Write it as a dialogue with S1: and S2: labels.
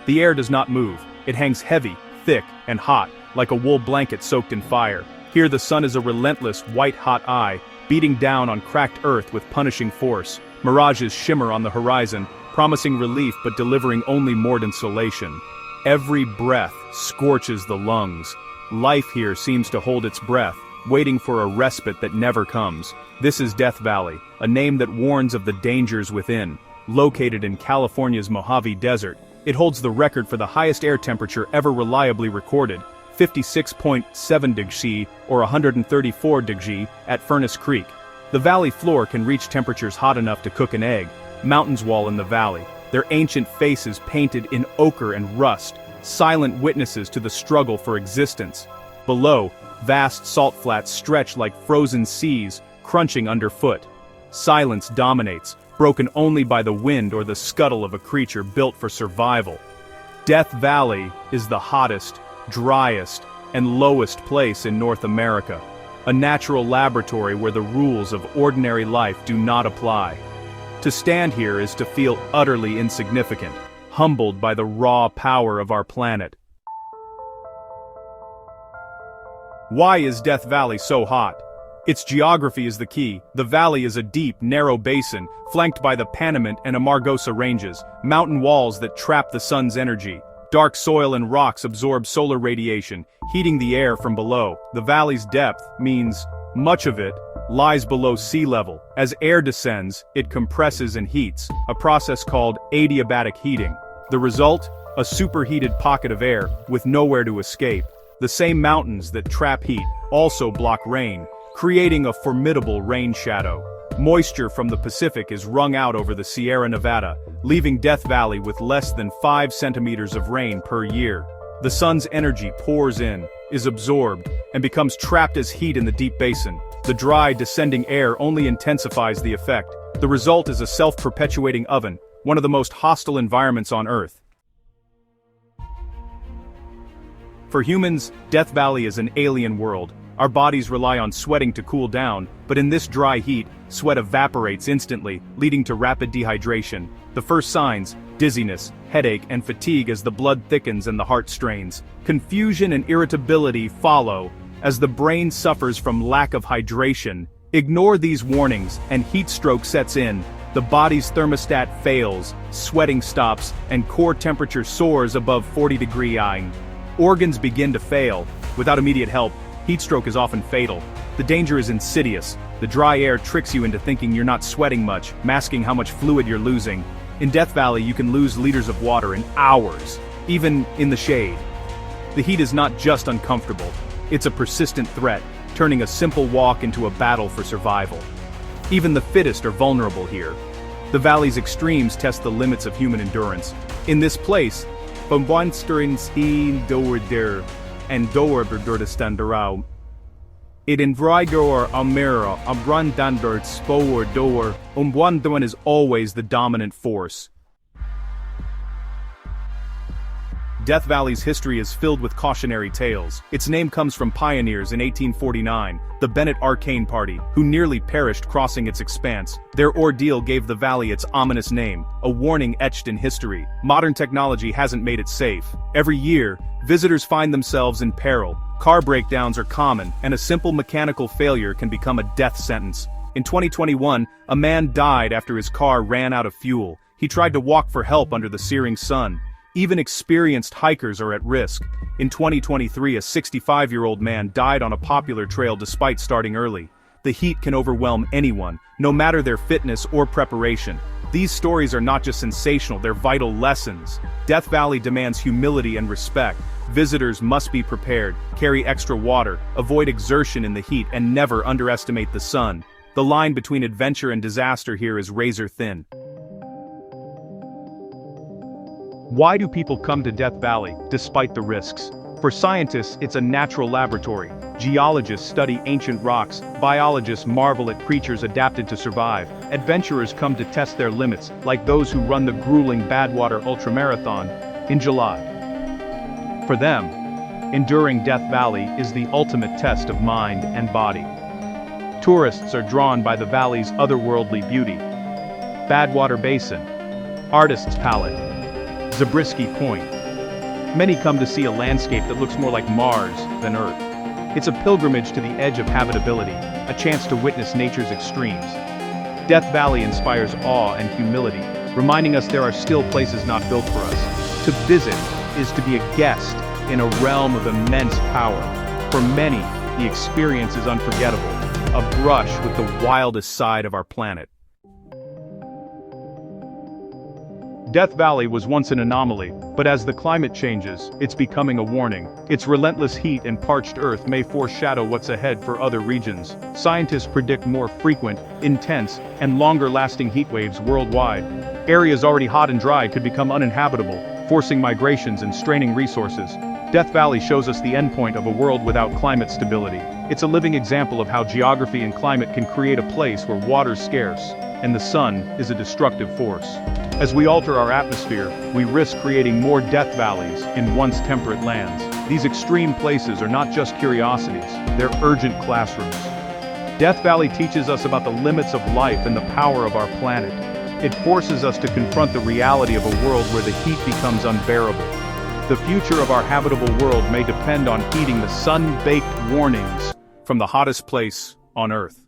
S1: The air does not move. It hangs heavy, thick, and hot, like a wool blanket soaked in fire. Here the sun is a relentless, white-hot eye, beating down on cracked earth with punishing force. Mirages shimmer on the horizon, promising relief but delivering only more insulation. Every breath scorches the lungs. Life here seems to hold its breath, waiting for a respite that never comes. This is Death Valley, a name that warns of the dangers within. Located in California's Mojave Desert, it holds the record for the highest air temperature ever reliably recorded, 56.7 degrees or 134 degrees at Furnace Creek. The valley floor can reach temperatures hot enough to cook an egg. Mountains wall in the valley, their ancient faces painted in ochre and rust, silent witnesses to the struggle for existence. Below, vast salt flats stretch like frozen seas, crunching underfoot. Silence dominates, broken only by the wind or the scuttle of a creature built for survival. Death Valley is the hottest, driest, and lowest place in North America, a natural laboratory where the rules of ordinary life do not apply. To stand here is to feel utterly insignificant, humbled by the raw power of our planet. Why is Death Valley so hot? Its geography is the key. The valley is a deep, narrow basin, flanked by the Panamint and Amargosa ranges, mountain walls that trap the sun's energy. Dark soil and rocks absorb solar radiation, heating the air from below. The valley's depth means much of it lies below sea level. As air descends, it compresses and heats, a process called adiabatic heating. The result? A superheated pocket of air, with nowhere to escape. The same mountains that trap heat also block rain, creating a formidable rain shadow. Moisture from the Pacific is wrung out over the Sierra Nevada, leaving Death Valley with less than 5 centimeters of rain per year. The sun's energy pours in, is absorbed, and becomes trapped as heat in the deep basin. The dry, descending air only intensifies the effect. The result is a self-perpetuating oven, one of the most hostile environments on Earth. For humans, Death Valley is an alien world. Our bodies rely on sweating to cool down, but in this dry heat, sweat evaporates instantly, leading to rapid dehydration. The first signs: dizziness, headache, and fatigue as the blood thickens and the heart strains. Confusion and irritability follow, as the brain suffers from lack of hydration. Ignore these warnings, and heat stroke sets in. The body's thermostat fails, sweating stops, and core temperature soars above 40 degrees. Organs begin to fail. Without immediate help, heat stroke is often fatal. The danger is insidious. The dry air tricks you into thinking you're not sweating much, masking how much fluid you're losing. In Death Valley, you can lose liters of water in hours, even in the shade. The heat is not just uncomfortable, it's a persistent threat, turning a simple walk into a battle for survival. Even the fittest are vulnerable here. The valley's extremes test the limits of human endurance. In this place, en door it invriger amira ambrandandert spoor door one is always the dominant force. Death Valley's history is filled with cautionary tales. Its name comes from pioneers in 1849, the Bennett Arcane Party, who nearly perished crossing its expanse. Their ordeal gave the valley its ominous name, a warning etched in history. Modern technology hasn't made it safe. Every year, visitors find themselves in peril. Car breakdowns are common, and a simple mechanical failure can become a death sentence. In 2021, a man died after his car ran out of fuel. He tried to walk for help under the searing sun. Even experienced hikers are at risk. In 2023, a 65-year-old man died on a popular trail despite starting early. The heat can overwhelm anyone, no matter their fitness or preparation. These stories are not just sensational, they're vital lessons. Death Valley demands humility and respect. Visitors must be prepared, carry extra water, avoid exertion in the heat, and never underestimate the sun. The line between adventure and disaster here is razor thin. Why do people come to Death Valley, despite the risks? For scientists, it's a natural laboratory. Geologists study ancient rocks, biologists marvel at creatures adapted to survive. Adventurers come to test their limits, like those who run the grueling Badwater Ultramarathon in July. For them, enduring Death Valley is the ultimate test of mind and body. Tourists are drawn by the valley's otherworldly beauty. Badwater Basin, artist's palette, Zabriskie Point. Many come to see a landscape that looks more like Mars than Earth. It's a pilgrimage to the edge of habitability, a chance to witness nature's extremes. Death Valley inspires awe and humility, reminding us there are still places not built for us. To visit is to be a guest in a realm of immense power. For many, the experience is unforgettable, a brush with the wildest side of our planet. Death Valley was once an anomaly, but as the climate changes, it's becoming a warning. Its relentless heat and parched earth may foreshadow what's ahead for other regions. Scientists predict more frequent, intense, and longer-lasting heat waves worldwide. Areas already hot and dry could become uninhabitable, forcing migrations and straining resources. Death Valley shows us the endpoint of a world without climate stability. It's a living example of how geography and climate can create a place where water's scarce, and the sun is a destructive force. As we alter our atmosphere, we risk creating more death valleys in once temperate lands. These extreme places are not just curiosities, they're urgent classrooms. Death Valley teaches us about the limits of life and the power of our planet. It forces us to confront the reality of a world where the heat becomes unbearable. The future of our habitable world may depend on heeding the sun-baked warnings from the hottest place on Earth.